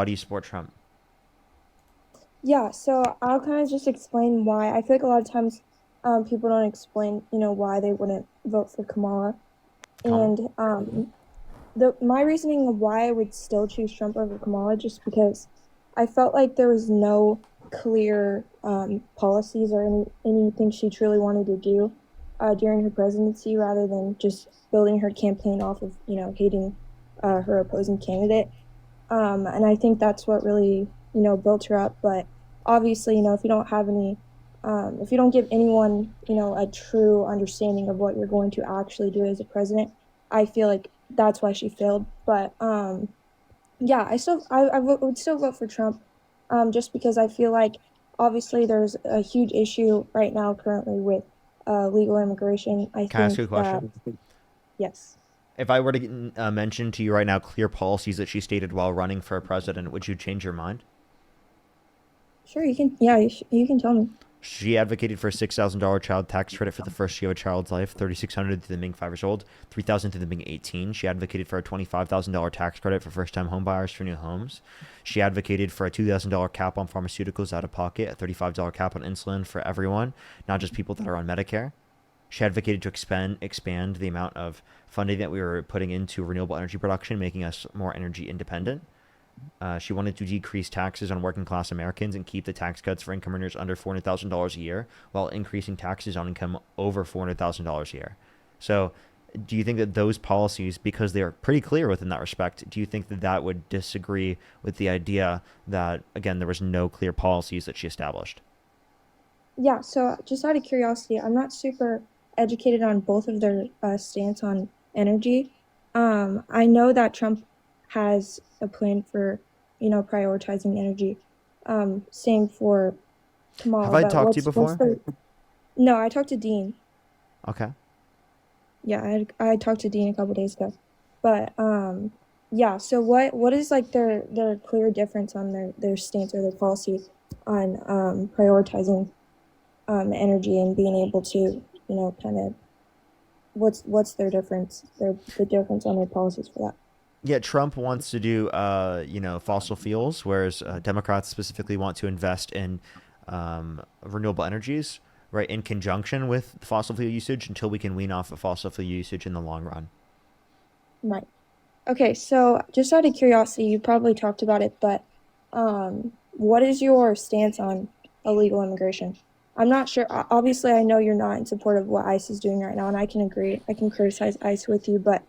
Why do you support Trump? Yeah, so I'll kind of just explain why. I feel like a lot of times people don't explain, why they wouldn't vote for Kamala. Kamala? And the my reasoning of why I would still choose Trump over Kamala just because I felt like there was no clear policies or anything she truly wanted to do during her presidency, rather than just building her campaign off of, hating her opposing candidate. And I think that's what really, built her up. But obviously, if you don't have if you don't give anyone, a true understanding of what you're going to actually do as a president, I feel like that's why she failed. But yeah, would still vote for Trump, just because I feel like obviously there's a huge issue right now currently with legal immigration. I Can I ask think you a that question? yes. If I were to mention to you right now clear policies that she stated while running for president, would you change your mind? Sure, you can. Yeah, you can tell me. She advocated for a $6,000 child tax credit for the first year of a child's life, 3,600 to them being 5 years old, 3,000 to them being 18. She advocated for a $25,000 tax credit for first-time home buyers for new homes. She advocated for a $2,000 cap on pharmaceuticals out of pocket, a $35 cap on insulin for everyone, not just people that are on Medicare. She advocated to expand the amount of funding that we were putting into renewable energy production, making us more energy independent. She wanted to decrease taxes on working class Americans and keep the tax cuts for income earners under $400,000 a year, while increasing taxes on income over $400,000 a year. So, do you think that those policies, because they are pretty clear within that respect, do you think that that would disagree with the idea that, again, there was no clear policies that she established? Yeah, so just out of curiosity, I'm not super educated on both of their stance on energy. I know that Trump has a plan for, prioritizing energy. Same for Have Kamala, I but talked to you what's before? the no, I talked to Dean. Okay. Yeah, I talked to Dean a couple days ago. But yeah, so what is like their clear difference on their stance or their policy on prioritizing energy and being able to, kind of what's their difference, the difference on their policies for that. Yeah, Trump wants to do, fossil fuels, whereas Democrats specifically want to invest in renewable energies, right, in conjunction with fossil fuel usage until we can wean off of fossil fuel usage in the long run. Right. Okay, so just out of curiosity, you probably talked about it, but what is your stance on illegal immigration? I'm not sure. Obviously, I know you're not in support of what ICE is doing right now, and I can agree. I can criticize ICE with you, but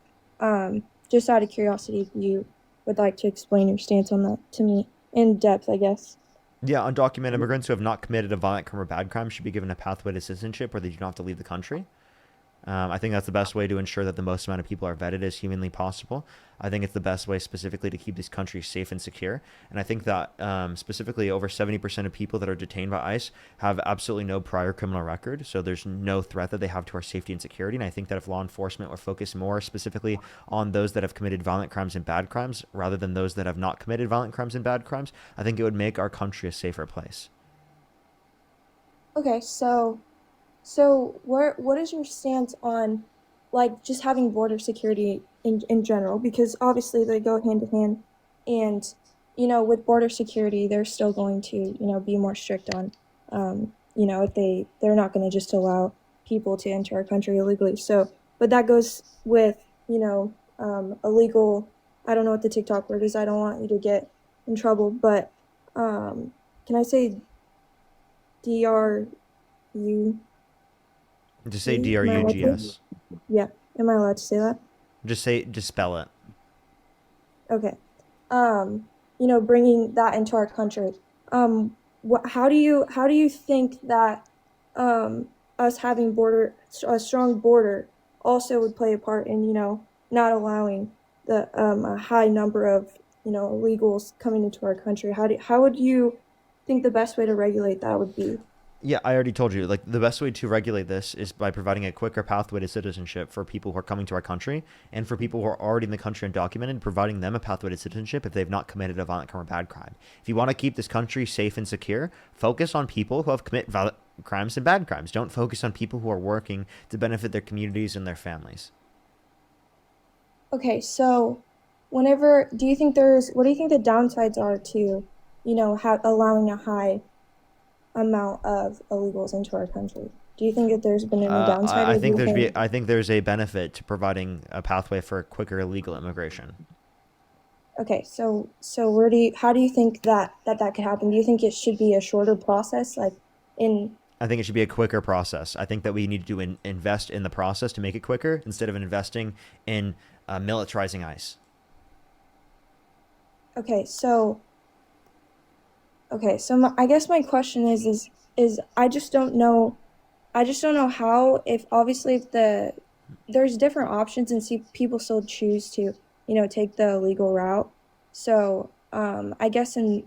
just out of curiosity, if you would like to explain your stance on that to me in depth, I guess. Yeah, undocumented immigrants who have not committed a violent crime or bad crime should be given a pathway to citizenship where they do not have to leave the country. I think that's the best way to ensure that the most amount of people are vetted as humanly possible. I think it's the best way specifically to keep these countries safe and secure. And I think that specifically over 70% of people that are detained by ICE have absolutely no prior criminal record. So there's no threat that they have to our safety and security. And I think that if law enforcement were focused more specifically on those that have committed violent crimes and bad crimes rather than those that have not committed violent crimes and bad crimes, I think it would make our country a safer place. Okay, so what is your stance on like just having border security in general? Because obviously they go hand in hand, and with border security, they're still going to, be more strict on if they're not going to just allow people to enter our country illegally. So, but that goes with, illegal, I don't know what the TikTok word is. I don't want you to get in trouble, but can I say DRU? Just say Am I allowed to? DRUGS. Yeah. Am I allowed to say that? Just spell it. Okay. Bringing that into our country. How do you think that us having a strong border also would play a part in, not allowing a high number of, illegals coming into our country? How would you think the best way to regulate that would be? Yeah, I already told you. Like the best way to regulate this is by providing a quicker pathway to citizenship for people who are coming to our country, and for people who are already in the country undocumented, providing them a pathway to citizenship if they've not committed a violent crime or bad crime. If you want to keep this country safe and secure, focus on people who have committed violent crimes and bad crimes. Don't focus on people who are working to benefit their communities and their families. Okay, so whenever do you think there's what do you think the downsides are to, allowing a high amount of illegals into our country? Do you think that there's been any downside, I or do think you think I think there's a benefit to providing a pathway for quicker legal immigration. okay, so how do you think that could happen? Do you think it should be a shorter process, like in I think it should be a quicker process. I think that we need to invest in the process to make it quicker instead of investing in militarizing ICE. okay, so I guess my question is I just don't know how, if obviously if there's different options and see people still choose to, take the legal route. So, I guess in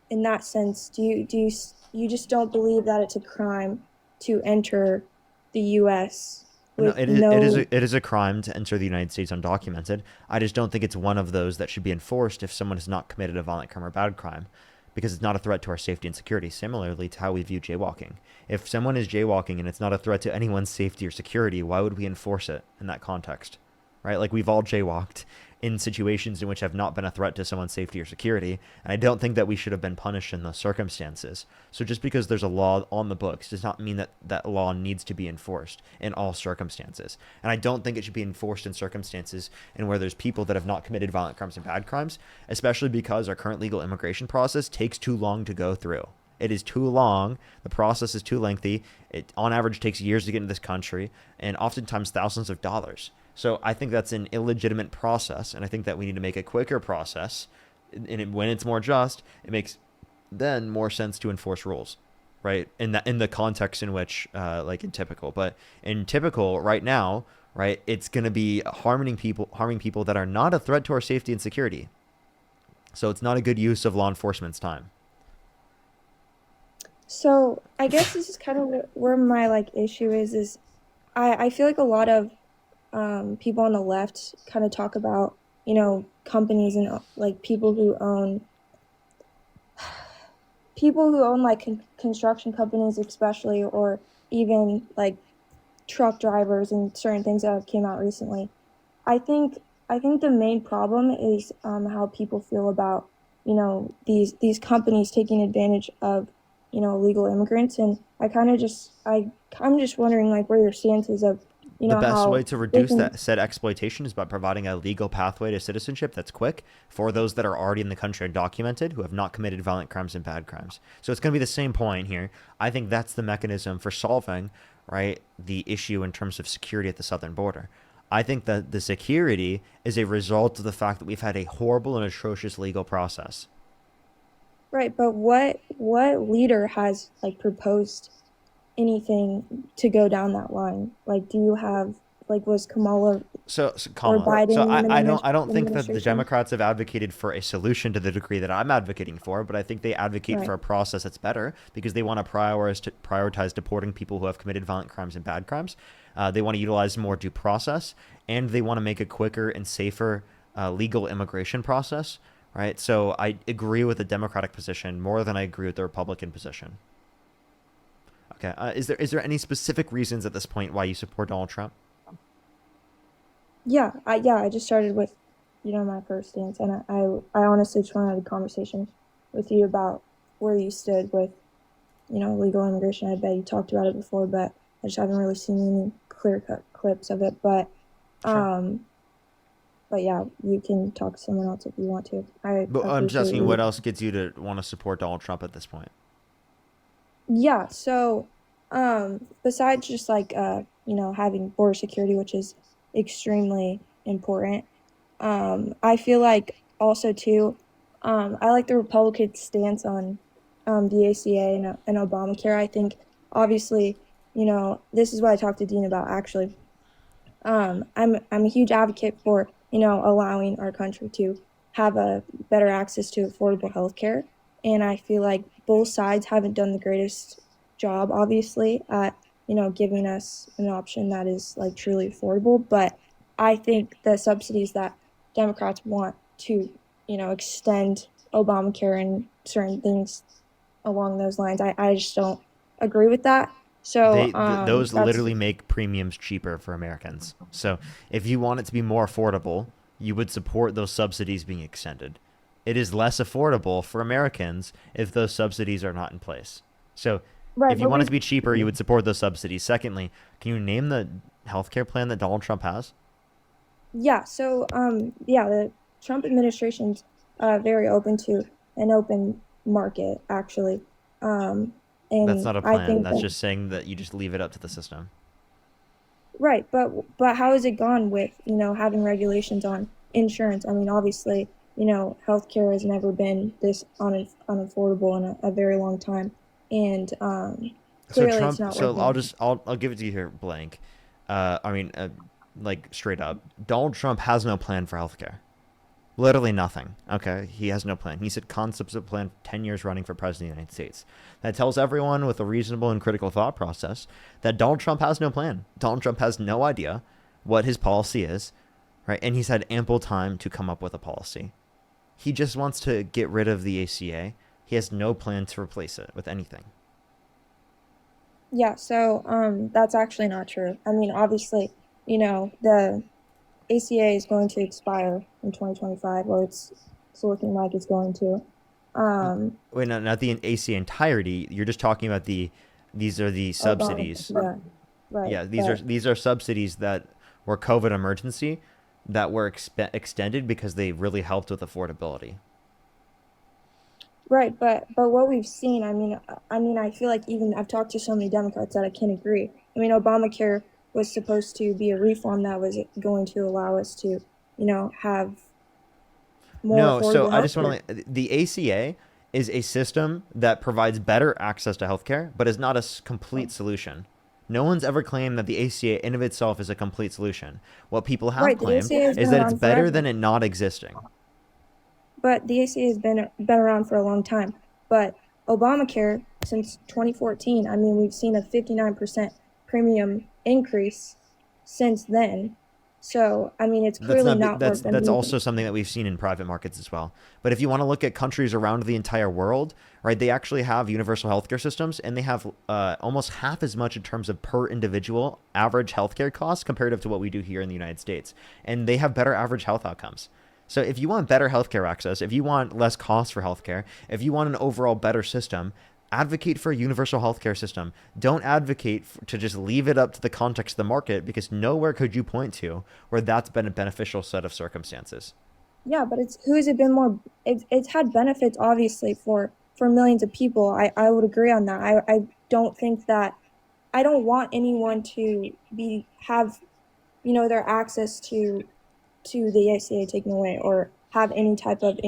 that sense, you just don't believe that it's a crime to enter the US No, with no, it is a crime to enter the United States undocumented. I just don't think it's one of those that should be enforced if someone has not committed a violent crime or bad crime, because it's not a threat to our safety and security. Similarly to how we view jaywalking, if someone is jaywalking and it's not a threat to anyone's safety or security, why would we enforce it in that context? Right? Like we've all jaywalked in situations in which have not been a threat to someone's safety or security, and I don't think that we should have been punished in those circumstances. So just because there's a law on the books does not mean that that law needs to be enforced in all circumstances. And I don't think it should be enforced in circumstances in where there's people that have not committed violent crimes and bad crimes, especially because our current legal immigration process takes too long to go through. It is too long. The process is too lengthy. It, on average, takes years to get into this country and oftentimes thousands of dollars. So I think that's an illegitimate process, and I think that we need to make a quicker process. And when it's more just, it makes then more sense to enforce rules, right? In the context in which, like in typical, but in typical right now, right, it's going to be harming people that are not a threat to our safety and security. So it's not a good use of law enforcement's time. so I guess this is kind of where my like issue is I feel like a lot of people on the left kind of talk about, companies and like people who own like construction companies, especially, or even like truck drivers and certain things that have came out recently. I think I think the main problem is how people feel about, these companies taking advantage of, illegal immigrants, and I'm just wondering like where your stance is of, The best way how to they reduce can that said exploitation is by providing a legal pathway to citizenship that's quick for those that are already in the country undocumented who have not committed violent crimes and bad crimes. So it's going to be the same point here. I think that's the mechanism for solving, right, the issue in terms of security at the southern border. I think that the security is a result of the fact that we've had a horrible and atrocious legal process. right, but what leader has like proposed anything to go down that line? Like, do you have like was Kamala or Kamala. So Biden I don't think that the administration? Democrats have advocated for a solution to the degree that I'm advocating for, but I think they advocate for Right. a process that's better because they want to prioritize deporting people who have committed violent crimes and bad crimes. They want to utilize more due process, and they want to make a quicker and safer legal immigration process. Right. So I agree with the Democratic position more than I agree with the Republican position. Okay. Is there any specific reasons at this point why you support Donald Trump? Yeah, I just started with, my first stance, and I honestly just want to have a conversation with you about where you stood with, legal immigration. I bet you talked about it before, but I just haven't really seen any clear cut clips of it. Sure. Um, but yeah, you can talk to someone else if you want to. I But I'm just appreciate asking what you. else gets you to want to support Donald Trump at this point? Yeah, so besides just like having border security, which is extremely important, I feel like also too, I like the Republican stance on the ACA and Obamacare. I think obviously, this is what I talked to Dean about actually. I'm a huge advocate for, allowing our country to have a better access to affordable healthcare. And I feel like both sides haven't done the greatest job, obviously, at, giving us an option that is like truly affordable. But I think the subsidies that Democrats want to, extend Obamacare and certain things along those lines, I just don't agree with that. So Those that's literally make premiums cheaper for Americans. So if you want it to be more affordable, you would support those subsidies being extended. It is less affordable for Americans if those subsidies are not in place. So Right, if you but want it we've to be cheaper, you would support those subsidies. Secondly, can you name the healthcare plan that Donald Trump has? yeah, so yeah, the Trump administration's very open to an open market actually. Um That's and not a I plan. think That's that just saying that you just leave it up to the system. right, but how has it gone with, having regulations on insurance? I mean, obviously, healthcare has never been this unaffordable in a very long time, and So clearly it's Trump. not So I'll working. just I'll give it to you here blank. I mean, like straight up, Donald Trump has no plan for healthcare. Literally nothing. Okay, he has no plan. He said concepts of plan 10 years running for president of the United States. That tells everyone with a reasonable and critical thought process that Donald Trump has no plan. Donald Trump has no idea what his policy is, right? And he's had ample time to come up with a policy. He just wants to get rid of the ACA. He has no plan to replace it with anything. Yeah, so that's actually not true. I mean, obviously, the ACA is going to expire in 2025, or it's looking like it's going to. Um, Wait, no, not the ACA entirety. You're just talking about the. These are the Obama, subsidies. yeah, right, Yeah, but these are subsidies that were COVID emergency that were extended because they really helped with affordability. right, but what we've seen, I mean, I feel like even I've talked to so many Democrats that I can agree. I mean, Obamacare was supposed to be a reform that was going to allow us to, have more No, so affordable I just health care. want to. The ACA is a system that provides better access to healthcare, but is not a complete solution. No one's ever claimed that the ACA in of itself is a complete solution. What people have Right, the claimed ACA has is been that it's around better forever, than it not existing. but the ACA has been around for a long time. But Obamacare since 2014, I mean, we've seen a 59% premium increase since then. So, I mean, it's That's clearly not not worth them that's using. also something that we've seen in private markets as well. But if you want to look at countries around the entire world, right, they actually have universal healthcare systems, and they have almost half as much in terms of per individual average healthcare costs comparative to what we do here in the United States, and they have better average health outcomes. So if you want better healthcare access, if you want less costs for healthcare, if you want an overall better system, advocate for a universal healthcare system. Don't advocate to just leave it up to the context of the market, because nowhere could you point to where that's been a beneficial set of circumstances. Yeah, but it's who has it been more? It's had benefits obviously for millions of people. I would agree on that. I don't think that I don't want anyone to be have their access to the ACA taken away or have any type of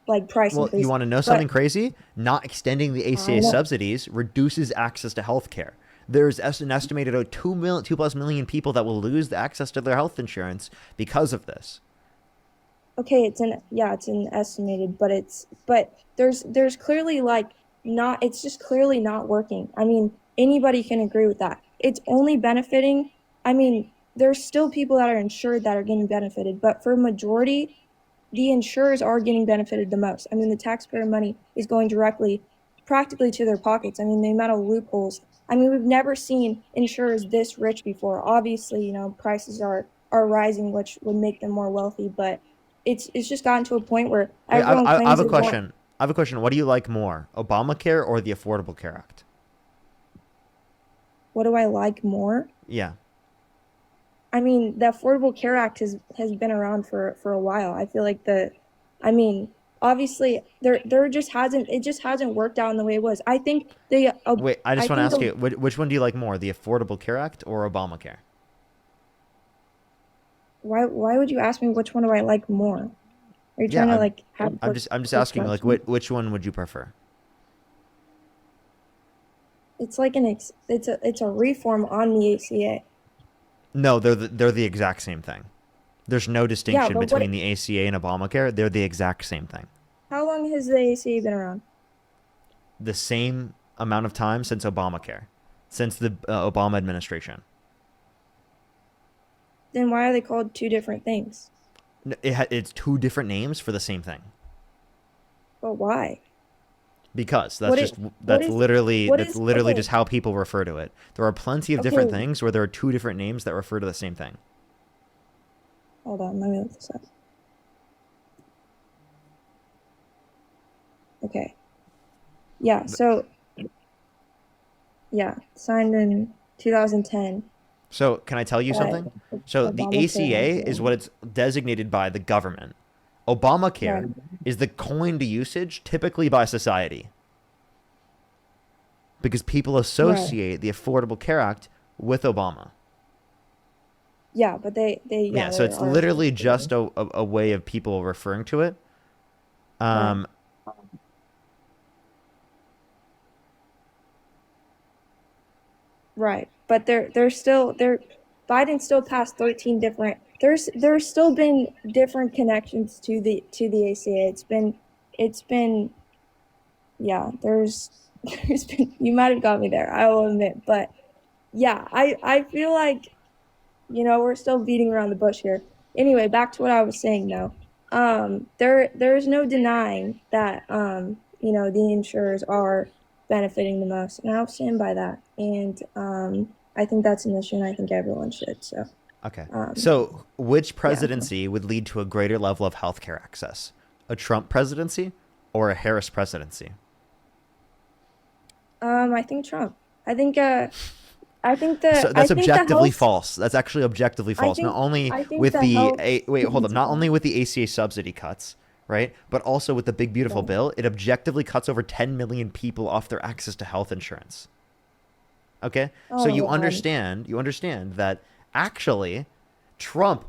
like price Well, you increase. want to know But something crazy? Not extending the I ACA know. subsidies reduces access to healthcare. There's an estimated 2 plus million people that will lose the access to their health insurance because of this. Okay, it's an estimated, but there's clearly like not it's just clearly not working. I mean, anybody can agree with that. It's only benefiting, I mean, there's still people that are insured that are getting benefited, but for majority, the insurers are getting benefited the most. I mean, the taxpayer money is going directly practically to their pockets. I mean, the amount of loopholes. I mean, we've never seen insurers this rich before. Obviously, prices are rising, which would make them more wealthy, but it's just gotten to a point where Wait, everyone I have claims a they want. question. I have a question. What do you like more, Obamacare or the Affordable Care Act? What do I like more? Yeah. I mean, the Affordable Care Act has been around for a while. I feel like I mean, obviously there just hasn't it just hasn't worked out in the way it was. Wait, I I just want to think ask you, which one do you like more, the Affordable Care Act or Obamacare? why would you ask me which one do I like more? Are you Yeah, trying to like have a I'm just quick asking, like, question? which one would you prefer? It's like it's a reform on the ACA. No, they're the exact same thing. There's no Yeah, distinction but what? between the ACA and Obamacare. They're the exact same thing. How long has the ACA been around? The same amount of time since Obamacare, since the Obama administration. Then why are they called two different things? It's two different names for the same thing. But why? Because What is what is what that's is literally okay? just how people refer to it. There are plenty of different Okay, things where there are two different names that refer to the same thing. hold on. Let me look this up. Okay. Yeah. So yeah, signed in 2010. So can I tell you But something? So the Obamacare has ACA is been what it's designated by the government. right. Obamacare is the coined usage typically by society because people Right. associate the Affordable Care Act with Obama. Yeah, but Yeah, so there it's are literally associated. just a way of people referring to it. Right. Um, Right. But Biden still passed 13 different there's still been different connections to the ACA. It's been yeah, there's been you might have got me there, I will admit, but yeah, I feel like we're still beating around the bush here. Anyway, back to what I was saying though. There's no denying that the insurers are benefiting the most, and I'll stand by that. And I think that's an issue, and I think everyone should. So, okay. um, So which yeah. presidency would lead to a greater level of healthcare access? A Trump presidency or a Harris presidency? I think Trump. I think So I that's think the objectively health false. That's actually objectively I false. Not think only I think with the the health wait, hold up. Not only with the ACA subsidy cuts, right? But also with the big beautiful right. bill, it objectively cuts over 10 million people off their access to health insurance. Okay? So Oh God. you understand that actually Trump,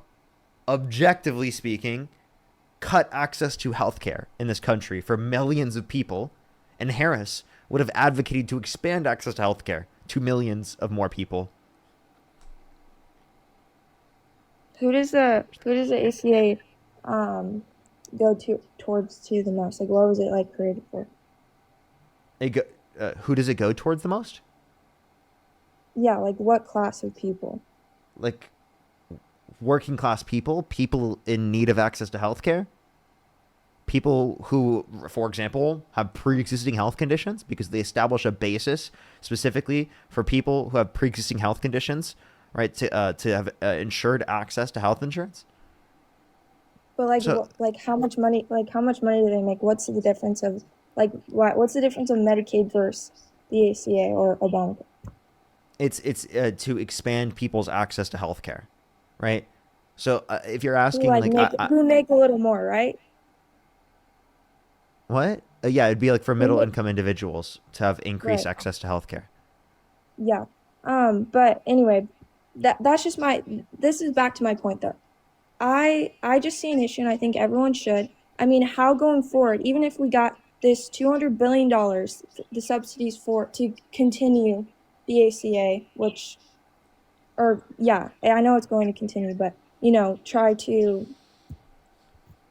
objectively speaking, cut access to healthcare in this country for millions of people, and Harris would have advocated to expand access to healthcare to millions of more people. Who does the ACA um go towards to the most? Like, what was it like created for? Who does it go towards the most? Yeah, like what class of people? Like working class people, people in need of access to healthcare, people who, for example, have pre-existing health conditions because they establish a basis specifically for people who have pre-existing health conditions, right? To have insured access to health insurance. But like, So like how much money? Like how much money do they make? What's the difference of what's the difference of Medicaid versus the ACA or Obamacare? it's to expand people's access to healthcare, right? So if you're Who asking like like make who make a little more, right? what? Yeah, it'd be like for Who middle make income individuals to have increased right? access to healthcare. Yeah. But anyway, that's just my. This is back to my point though. I just see an issue, and I think everyone should. I mean, how going forward, even if we got this $200 billion, the subsidies for to continue the ACA, which, or yeah, I know it's going to continue, but try to,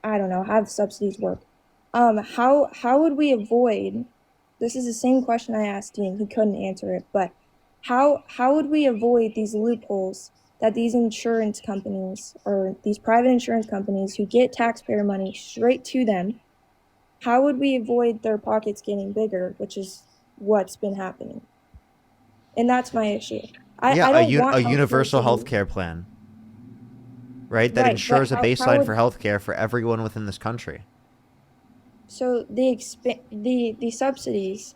I don't know, have subsidies work. How would we avoid? This is the same question I asked Dean. He couldn't answer it, but how would we avoid these loopholes that these insurance companies or these private insurance companies who get taxpayer money straight to them? How would we avoid their pockets getting bigger, which is what's been happening? And that's my issue. Yeah, I don't a want healthcare universal to be healthcare plan, right? That right, but ensures a how baseline for would healthcare for everyone within this country. so the subsidies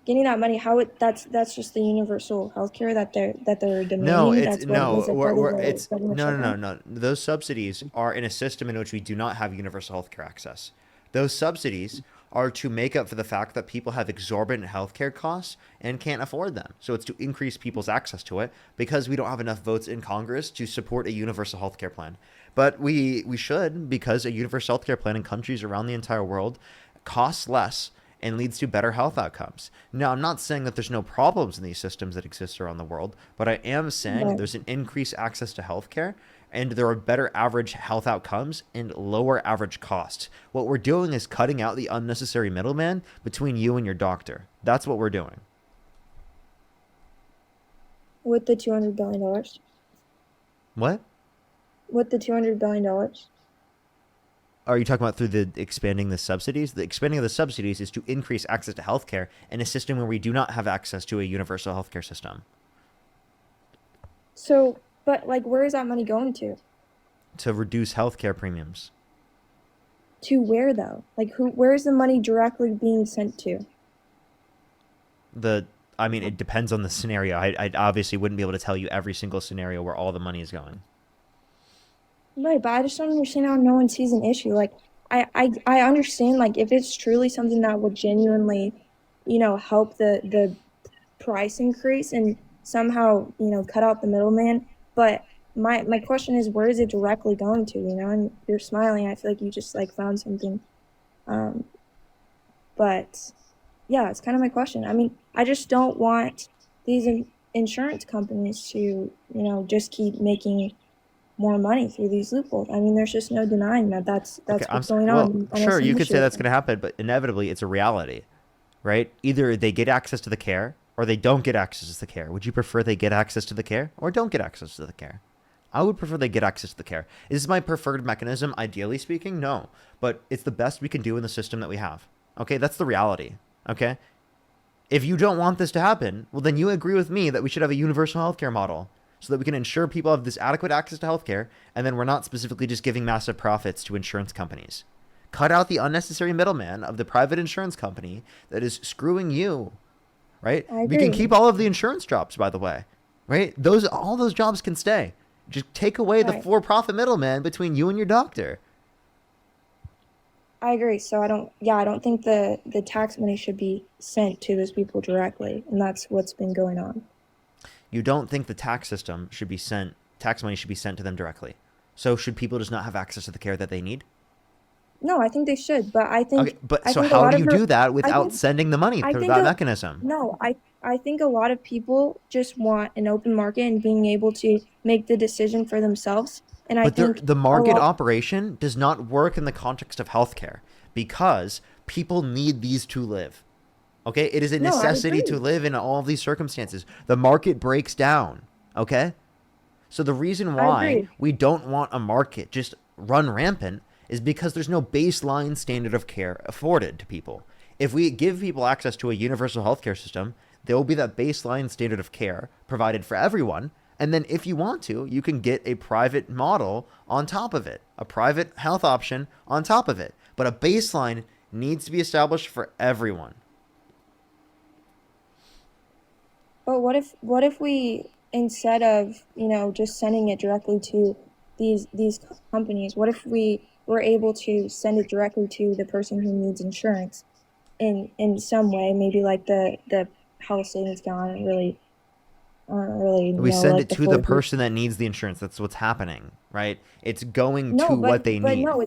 getting that money how it that's just the universal healthcare that they're No, demanding. it's That's what was no, a part of the it's government no, no, shutdown. no, no. Those subsidies are in a system in which we do not have universal healthcare access. Those subsidies are to make up for the fact that people have exorbitant healthcare costs and can't afford them. So it's to increase people's access to it because we don't have enough votes in Congress to support a universal healthcare plan. But we should because a universal healthcare plan in countries around the entire world costs less and leads to better health outcomes. Now, I'm not saying that there's no problems in these systems that exist around the world, but I am saying Right. there's an increased access to healthcare and there are better average health outcomes and lower average costs. What we're doing is cutting out the unnecessary middleman between you and your doctor. That's what we're doing. With the $200 billion. What? With the $200 billion. Are you talking about through the expanding the subsidies? The expanding of the subsidies is to increase access to healthcare in a system where we do not have access to a universal healthcare system. So but like where is that money going to? To reduce healthcare premiums. To where though? Like where's the money directly being sent to? I mean, it depends on the scenario. I obviously wouldn't be able to tell you every single scenario where all the money is going. Right, but I just don't understand how no one sees an issue. Like I understand like if it's truly something that would genuinely, help the price increase and somehow, cut out the middleman. But my question is, where is it directly going to, And you're smiling. I feel like you just like found something. Um, but yeah, it's kind of my question. I mean, I just don't want these insurance companies to, just keep making more money through these loopholes. I mean, there's just no denying that Okay, that's what's going on. well, I don't sure, see you an could issue say with that's it. going to happen, but inevitably it's a reality, right? Either they get access to the care or they don't get access to the care. Would you prefer they get access to the care or don't get access to the care? I would prefer they get access to the care. Is this my preferred mechanism, ideally speaking? No, but it's the best we can do in the system that we have. Okay, that's the reality. Okay, if you don't want this to happen, well, then you agree with me that we should have a universal healthcare model so that we can ensure people have this adequate access to healthcare, and then we're not specifically just giving massive profits to insurance companies. Cut out the unnecessary middleman of the private insurance company that is screwing you, right? I We can agree. keep all of the insurance jobs, by the way, right? All those jobs can stay. Just take away the Right. for-profit middleman between you and your doctor. I agree. So I don't think the tax money should be sent to those people directly, and that's what's been going on. You don't think the tax money should be sent to them directly. So should people just not have access to the care that they need? No, I think they should, but I Okay, think but I so think a how lot do of you her do that I without think sending the money I through think that a mechanism? no, I think a lot of people just want an open market and being able to make the decision for themselves. And I But think the a market lot operation does not work in the context of healthcare because people need these to live. Okay, it is a no, I necessity to agree. live in all of these circumstances. The market breaks down. Okay, so the reason I why agree. we don't want a market just run rampant is because there's no baseline standard of care afforded to people. If we give people access to a universal healthcare system, there will be that baseline standard of care provided for everyone. And then if you want to, you can get a private model on top of it, a private health option on top of it. But a baseline needs to be established for everyone. But what if we instead of, just sending it directly to these companies, what if we were able to send it directly to the person who needs insurance in some way, maybe like the health savings account. I don't really We know send like it the to the full person that needs the insurance. That's what's happening, right? It's going no, to but what they but need. no,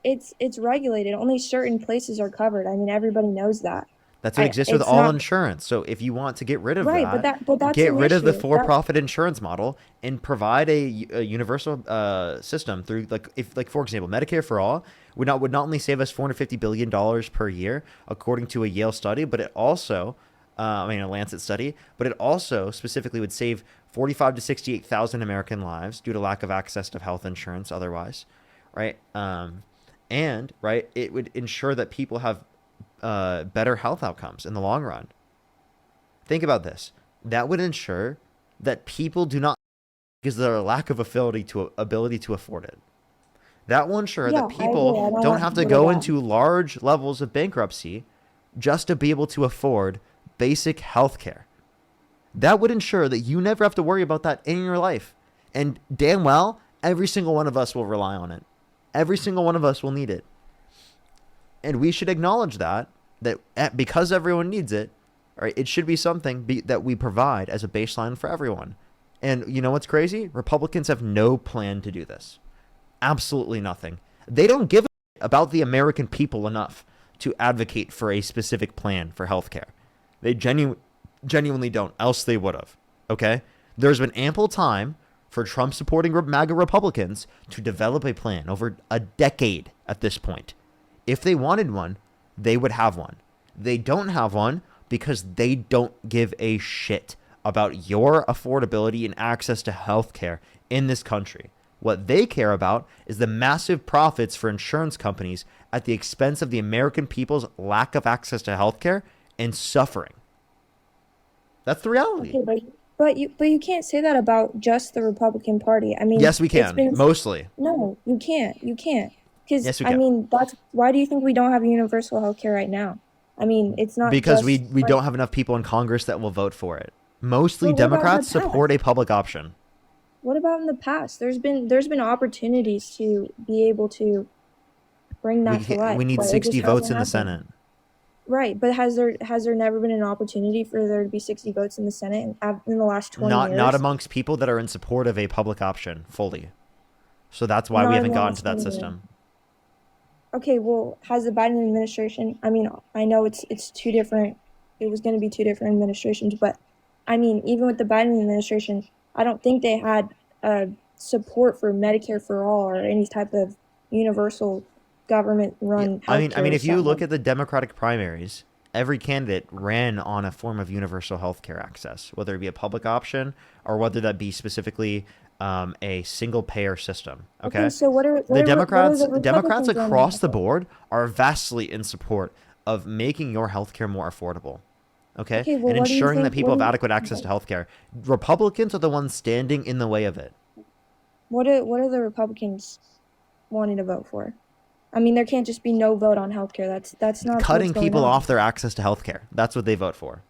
it's regulated. Only certain places are covered. I mean, everybody knows that. That's what I exists with it's all not insurance. So if you want to get rid of right, but that, that's get an rid of the issue. That for-profit insurance model and provide a universal system through like for example, Medicare for all would not only save us $450 billion per year, according to a Yale study, but it also, a Lancet study, but it also specifically would save 45 to 68,000 American lives due to lack of access to health insurance otherwise, right? And right, it would ensure that people have better health outcomes in the long run. Think about this. That would ensure that people do not because of their lack of ability to afford it. That will ensure that yeah, I agree. people I don't don't want have to people to go die. into large levels of bankruptcy just to be able to afford basic health care. That would ensure that you never have to worry about that in your life. And damn well, every single one of us will rely on it. Every single one of us will need it. And we should acknowledge that because everyone needs it, right, it should be something that we provide as a baseline for everyone. And you know what's crazy? Republicans have no plan to do this. Absolutely nothing. They don't give a about the American people enough to advocate for a specific plan for healthcare. They genuinely don't, else they would have. Okay? There's been ample time for Trump supporting MAGA Republicans to develop a plan over a decade at this point. If they wanted one, they would have one. They don't have one because they don't give a shit about your affordability and access to healthcare in this country. What they care about is the massive profits for insurance companies at the expense of the American people's lack of access to healthcare and suffering. That's the reality. Okay, but you can't say that about just the Republican Party. I mean, Yes, we it's can. been Mostly. no, you can't. You can't. Because, Yes, we I can. mean, that's why do you think we don't have universal health care right now? I mean, it's not Because just we like, don't have enough people in Congress that will vote for it. Mostly but what about in the Democrats support past? a public option. What about in the past? There's been opportunities to be able to bring that to life, We need but it 60 just votes hasn't in the happened. Senate. Right, but has there never been an opportunity for there to be 60 votes in the Senate in the last 20 Not years? amongst people that are in support of a public option fully. So that's why we Not in haven't the gotten to last that 20 years. system. Okay, well, has the Biden administration, I mean, I know it's two different, it was going to be two different administrations, but I mean, even with the Biden administration, I don't think they had support for Medicare for all or any type of universal Yeah, government-run I mean, healthcare if you look setup. at the Democratic primaries, every candidate ran on a form of universal health care access, whether it be a public option or whether that be specifically a single payer system. Okay, Okay, so what are the Democrats Republicans running across off the of? board are vastly in support of making your healthcare more affordable. Okay, Okay, well, and what do you ensuring that think? people have adequate access to healthcare. Republicans are the ones standing in the way of it. What are the Republicans wanting to vote for? I mean, there can't just be no vote on healthcare. That's not what's Cutting going people on. off their access to healthcare. That's what they vote for.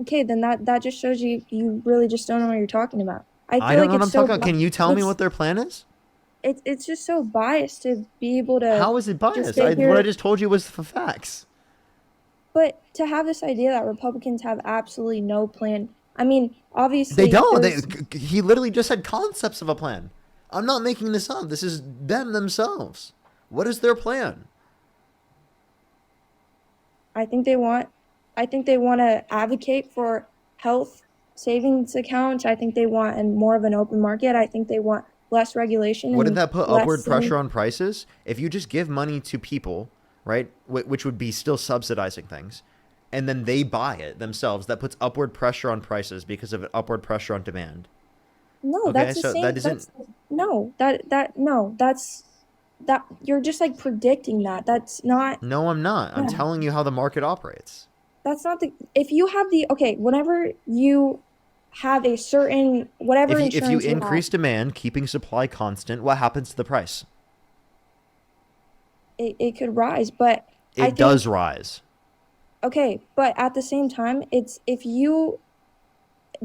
Okay, then that just shows you really just don't know what you're talking about. I I feel don't like know what it's I'm so talking about. Can you tell me it's what their plan is? it's just so biased to be able to How is it just biased? sit What I here, just told you was the facts. but to have this idea that Republicans have absolutely no plan. I mean, They obviously don't. there's He literally just had concepts of a plan. I'm not making this up. This is them themselves. What is their plan? I think they want I think they want to advocate for health savings accounts. I think they want more of an open market. I think they want less regulation Wouldn't and that put upward less pressure on prices? If you just give money to people, right, which would be still subsidizing things, and then they buy it themselves, that puts upward pressure on prices because of upward pressure on demand. no, Okay, that's the so that same. isn't. No, that you're just like predicting that. That's not, No, I'm not. I'm no, telling you how the market operates. that's not if you have okay, whenever you have a certain, whatever If you insurance you have, increase demand, keeping supply constant, what happens to the price? it could rise. But I It does think, rise. okay, but at the same time, it's if you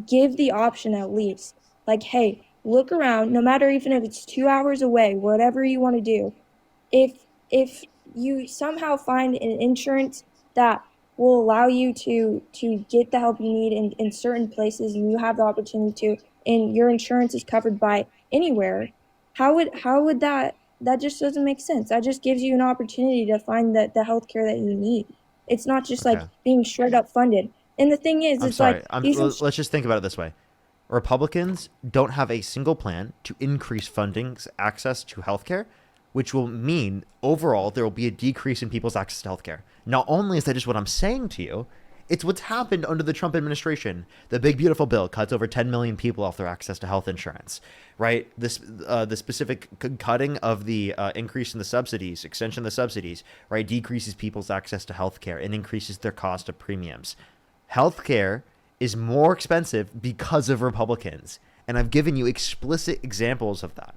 give the option at least, like, hey, look around, no matter even if it's 2 hours away, whatever you want to do, if you somehow find an insurance that will allow you to get the help you need in certain places and you have the opportunity to, and your insurance is covered by anywhere, how would that just doesn't make sense. That just gives you an opportunity to find the health care that you need. It's not just like Okay. being straight up funded. And the thing is, I'm it's like sorry. I'm. these Let's just think about it this way. Republicans don't have a single plan to increase funding's access to healthcare, which will mean overall there will be a decrease in people's access to healthcare. Not only is that just what I'm saying to you, it's what's happened under the Trump administration. The big beautiful bill cuts over 10 million people off their access to health insurance, right? The specific cutting of the increase in the subsidies, extension of the subsidies, right, decreases people's access to healthcare and increases their cost of premiums. Healthcare is more expensive because of Republicans. And I've given you explicit examples of that.